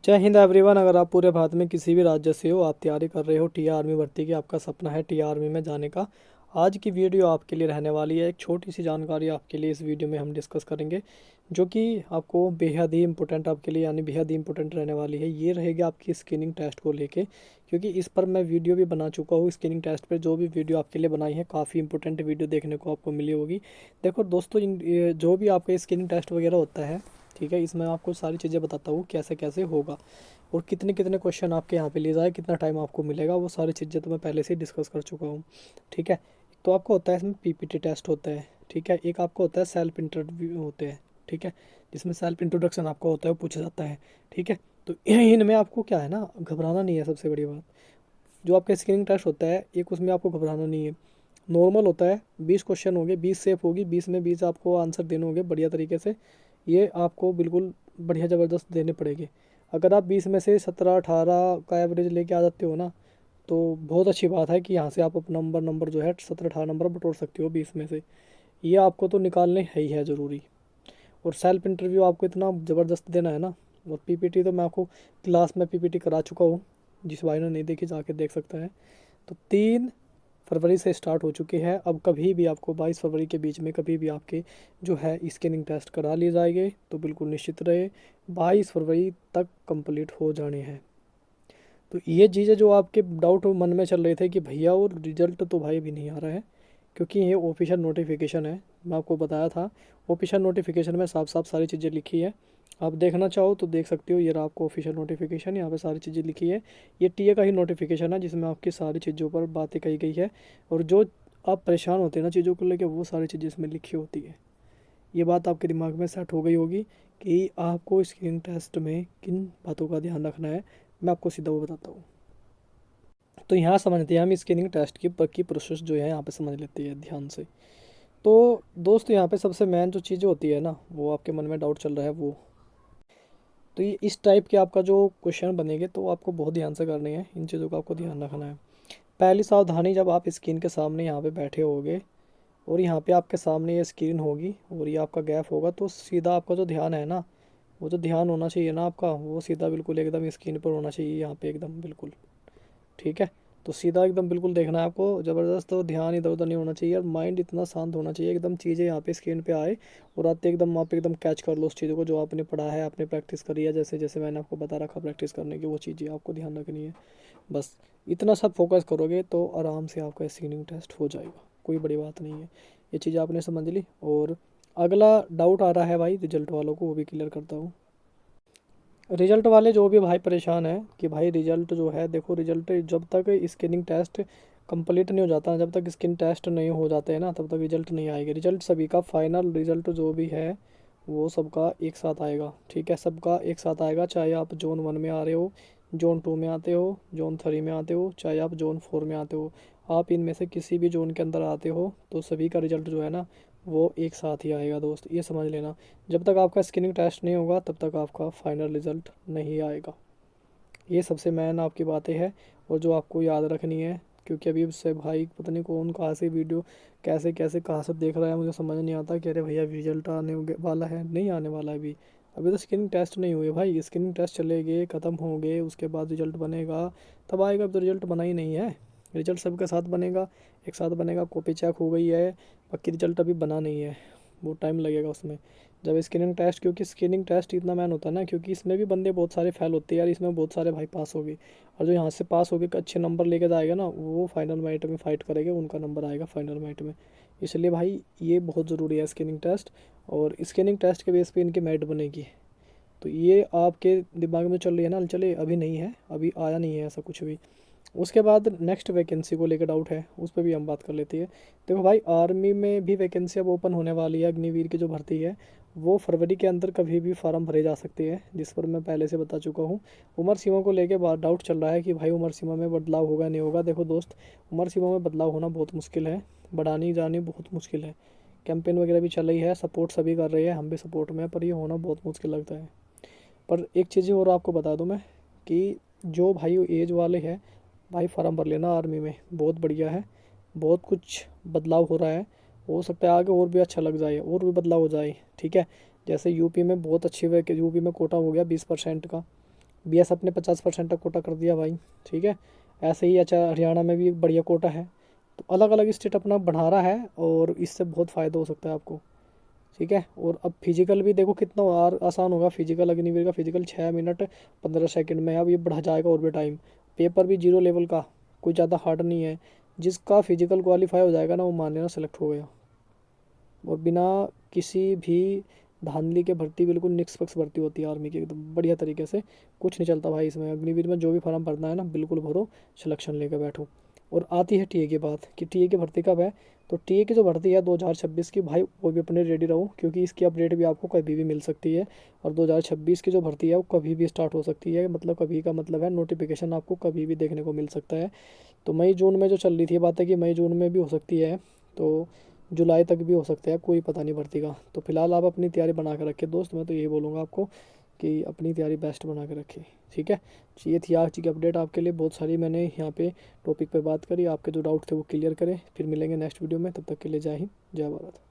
जय हिंद एवरीवन। अगर आप पूरे भारत में किसी भी राज्य से हो, आप तैयारी कर रहे हो टीआर आर्मी भर्ती की, आपका सपना है टीआर आर्मी में जाने का, आज की वीडियो आपके लिए रहने वाली है। एक छोटी सी जानकारी आपके लिए इस वीडियो में हम डिस्कस करेंगे, जो कि आपको बेहद ही इंपॉर्टेंट आपके लिए यानी बेहद ही इंपॉर्टेंट रहने वाली है। ये रहेगी आपकी स्क्रीनिंग टेस्ट को लेके, क्योंकि इस पर मैं वीडियो भी बना चुका हूँ। स्क्रीनिंग टेस्ट पर जो भी वीडियो आपके लिए बनाई है, काफ़ी इंपॉर्टेंट वीडियो देखने को आपको मिली होगी। देखो दोस्तों, जो भी आपका स्क्रीनिंग टेस्ट वगैरह होता है, ठीक है, इसमें आपको सारी चीज़ें बताता हूँ कैसे कैसे होगा और कितने कितने क्वेश्चन आपके यहाँ पे लिए जाए, कितना टाइम आपको मिलेगा, वो सारी चीज़ें तो मैं पहले से ही डिस्कस कर चुका हूँ। ठीक है, तो आपको होता है इसमें पीपीटी टेस्ट होता है। ठीक है, एक आपको होता है सेल्फ इंटरव्यू होते हैं। ठीक है, जिसमें सेल्फ इंट्रोडक्शन आपका होता है, वो पूछा जाता है। ठीक है, तो इनमें आपको क्या है ना, घबराना नहीं है। सबसे बड़ी बात, जो आपका स्क्रीनिंग टेस्ट होता है एक, उसमें आपको घबराना नहीं है। नॉर्मल होता है, 20 क्वेश्चन होंगे, 20 सेफ होगी, 20 में 20 आपको आंसर देने होंगे बढ़िया तरीके से। ये आपको बिल्कुल बढ़िया ज़बरदस्त देने पड़ेंगे। अगर आप 20 में से 17-18 का एवरेज लेके आ जाते हो ना, तो बहुत अच्छी बात है कि यहाँ से आप अपना नंबर जो है 17-18 नंबर बटोर सकते हो 20 में से। ये आपको तो निकालने है ही है ज़रूरी। और सेल्फ इंटरव्यू आपको इतना ज़बरदस्त देना है ना। और पीपीटी तो मैं आपको क्लास में पीपीटी करा चुका हूँ, जिस भाई ने नहीं देखी जाके देख सकता है। तो 3 फरवरी से स्टार्ट हो चुकी है। अब कभी भी आपको 22 फरवरी के बीच में कभी भी आपके जो है स्कैनिंग टेस्ट करा लिए जाएंगे, तो बिल्कुल निश्चित रहे 22 फरवरी तक कंप्लीट हो जाने हैं। तो ये चीज़ें जो आपके डाउट मन में चल रहे थे कि भैया और रिजल्ट तो भाई भी नहीं आ रहा है, क्योंकि ये ऑफिशियल नोटिफिकेशन है। मैं आपको बताया था, ऑफिशियल नोटिफिकेशन में साफ साफ सारी चीज़ें लिखी है। आप देखना चाहो तो देख सकते हो, ये रहा आपको ऑफिशियल नोटिफिकेशन, यहाँ पे सारी चीज़ें लिखी है। ये टीए का ही नोटिफिकेशन है, जिसमें आपकी सारी चीज़ों पर बातें कही गई है। और जो आप परेशान होते हैं ना चीज़ों को लेकर, वो सारी चीज़ें इसमें लिखी होती है। ये बात आपके दिमाग में सेट हो गई होगी कि आपको स्क्रीन टेस्ट में किन बातों का ध्यान रखना है। मैं आपको सीधा वो बताता हूँ। तो यहाँ समझते हैं हम स्क्रीनिंग टेस्ट की प्रोसेस जो है, यहाँ पे समझ लेते हैं ध्यान से। तो दोस्त, यहाँ पे सबसे मेन जो चीज़ें होती है ना, वो आपके मन में डाउट चल रहा है वो, तो ये इस टाइप के आपका जो क्वेश्चन बनेंगे, तो आपको बहुत ध्यान से करने हैं। इन चीज़ों का आपको ध्यान रखना है। पहली सावधानी, जब आप स्क्रीन के सामने यहाँ पे बैठे होगे और यहाँ पे आपके सामने ये स्क्रीन होगी और ये आपका गैप होगा, तो सीधा आपका जो ध्यान है ना, वो जो ध्यान होना चाहिए ना आपका, वो सीधा बिल्कुल एकदम स्क्रीन पर होना चाहिए, यहाँ पे एकदम बिल्कुल। ठीक है, तो सीधा एकदम बिल्कुल देखना है आपको, ज़बरदस्त। तो ध्यान इधर उधर नहीं होना चाहिए और माइंड इतना शांत होना चाहिए, एकदम चीज़ें यहाँ पे स्क्रीन पे आए और आते एकदम आप एकदम कैच कर लो उस चीज़ों को जो आपने पढ़ा है, आपने प्रैक्टिस करी है, जैसे जैसे मैंने आपको बता रखा प्रैक्टिस करने की, वो चीज़ें आपको ध्यान रखनी है। बस इतना सब फोकस करोगे तो आराम से आपका स्क्रीनिंग टेस्ट हो जाएगा, कोई बड़ी बात नहीं है। ये चीज़ आपने समझ ली। और अगला डाउट आ रहा है भाई रिजल्ट वालों को, वो भी क्लियर करता हूँ। रिजल्ट वाले जो भी भाई परेशान है कि भाई रिजल्ट जो है, देखो रिजल्ट जब तक स्क्रीनिंग टेस्ट कंप्लीट नहीं हो जाता, जब तक स्क्रीन टेस्ट नहीं हो जाते हैं ना, तब तक रिजल्ट नहीं आएगा। रिजल्ट सभी का फाइनल रिजल्ट जो भी है, वो सबका एक साथ आएगा। ठीक है, सबका एक साथ आएगा, चाहे आप जोन 1 में आ रहे हो, जोन 2 में आते हो, जोन 3 में आते हो, चाहे आप जोन 4 में आते हो। आप इनमें से किसी भी जोन के अंदर आते हो, तो सभी का रिजल्ट जो है ना, वो एक साथ ही आएगा दोस्त, ये समझ लेना। जब तक आपका स्क्रीनिंग टेस्ट नहीं होगा, तब तक आपका फाइनल रिज़ल्ट नहीं आएगा। ये सबसे मेन आपकी बातें हैं और जो आपको याद रखनी है। क्योंकि अभी से भाई पता नहीं कौन कहाँ से वीडियो कैसे कैसे कहाँ से देख रहा है, मुझे समझ नहीं आता कि अरे भैया रिजल्ट आने वाला है, नहीं आने वाला है अभी। अभी तो स्क्रीनिंग टेस्ट नहीं हुए भाई, स्क्रीनिंग टेस्ट चलेंगे, ख़त्म होंगे, उसके बाद रिजल्ट बनेगा, तब आएगा। अब तो रिजल्ट बना ही नहीं है। रिजल्ट सबके साथ बनेगा, एक साथ बनेगा। कॉपी चेक हो गई है, बाकी रिजल्ट अभी बना नहीं है, वो टाइम लगेगा उसमें। जब स्क्रीनिंग टेस्ट, क्योंकि स्क्रीनिंग टेस्ट इतना मैन होता है ना, क्योंकि इसमें भी बंदे बहुत सारे फेल होते हैं यार, इसमें बहुत सारे भाई पास हो गए। और जो यहाँ से पास हो गए अच्छे नंबर लेके जाएगा ना, वो फाइनल मेरिट में फाइट करेगा, उनका नंबर आएगा फाइनल मेरिट में। इसलिए भाई ये बहुत ज़रूरी है स्क्रीनिंग टेस्ट। और स्क्रीनिंग टेस्ट के बेस पे इनकी मेरिट बनेगी। तो ये आपके दिमाग में चल रही है ना, चले अभी नहीं है, अभी आया नहीं है ऐसा कुछ भी। उसके बाद नेक्स्ट वैकेंसी को लेकर डाउट है, उस पर भी हम बात कर लेते हैं। देखो भाई, आर्मी में भी वैकेंसी अब ओपन होने वाली है। अग्निवीर की जो भर्ती है, वो फरवरी के अंदर कभी भी फार्म भरे जा सकते हैं, जिस पर मैं पहले से बता चुका हूँ। उम्र सीमा को लेकर डाउट चल रहा है कि भाई उम्र सीमा में बदलाव होगा नहीं होगा। देखो दोस्त, उम्र सीमा में बदलाव होना बहुत मुश्किल है, बढ़ानी जानी बहुत मुश्किल है। कैंपेन वगैरह भी चल रही है, सपोर्ट सभी कर रहे हैं, हम भी सपोर्ट में हैं, पर ये होना बहुत मुश्किल लगता है। पर एक चीज़ और आपको बता दूं मैं, कि जो भाई एज वाले हैं, भाई फार्म भर लेना आर्मी में, बहुत बढ़िया है। बहुत कुछ बदलाव हो रहा है, हो सकता है आगे और भी अच्छा लग जाए और भी बदलाव हो जाए। ठीक है, जैसे यूपी में बहुत अच्छी यूपी में कोटा हो गया 20% का। बीएसएफ ने 50% तक कोटा कर दिया भाई, ठीक है। ऐसे ही अच्छा हरियाणा में भी एक बढ़िया कोटा है। तो अलग अलग स्टेट अपना बढ़ा रहा है और इससे बहुत फ़ायदा हो सकता है आपको, ठीक है। और अब फिजिकल भी देखो कितना और आसान होगा। फिजिकल अग्निवीर का फिजिकल 6 मिनट 15 सेकंड में, अब ये बढ़ा जाएगा और भी टाइम। पेपर भी 0 लेवल का, कोई ज़्यादा हार्ड नहीं है। जिसका फिजिकल क्वालिफाई हो जाएगा ना, वो मान लेना सेलेक्ट हो गया। और बिना किसी भी धांधली के भर्ती, बिल्कुल निष्पक्ष भर्ती होती है आर्मी की, एकदम बढ़िया तरीके से। कुछ नहीं चलता भाई इसमें। अग्निवीर में जो भी फॉर्म भरना है ना, बिल्कुल भरो, सिलेक्शन लेकर बैठो। और आती है टीए की बात कि टीए की भर्ती कब है। तो टीए की जो भर्ती है 2026 की भाई, वो भी अपने रेडी रहो, क्योंकि इसकी अपडेट भी आपको कभी भी मिल सकती है। और 2026 की जो भर्ती है वो कभी भी स्टार्ट हो सकती है। मतलब कभी का मतलब है नोटिफिकेशन आपको कभी भी देखने को मिल सकता है। तो मई जून में जो चल रही थी बात है कि मई जून में भी हो सकती है, तो जुलाई तक भी हो सकता है, कोई पता नहीं भर्ती का। तो फिलहाल आप अपनी तैयारी बना के रखें दोस्त, मैं तो यही बोलूँगा आपको कि अपनी तैयारी बेस्ट बना के रखें, ठीक है। तो ये थी आज की अपडेट आपके लिए। बहुत सारी मैंने यहाँ पे टॉपिक पे बात करी, आपके जो डाउट थे वो क्लियर करें। फिर मिलेंगे नेक्स्ट वीडियो में, तब तक के लिए जय हिंद, जय भारत।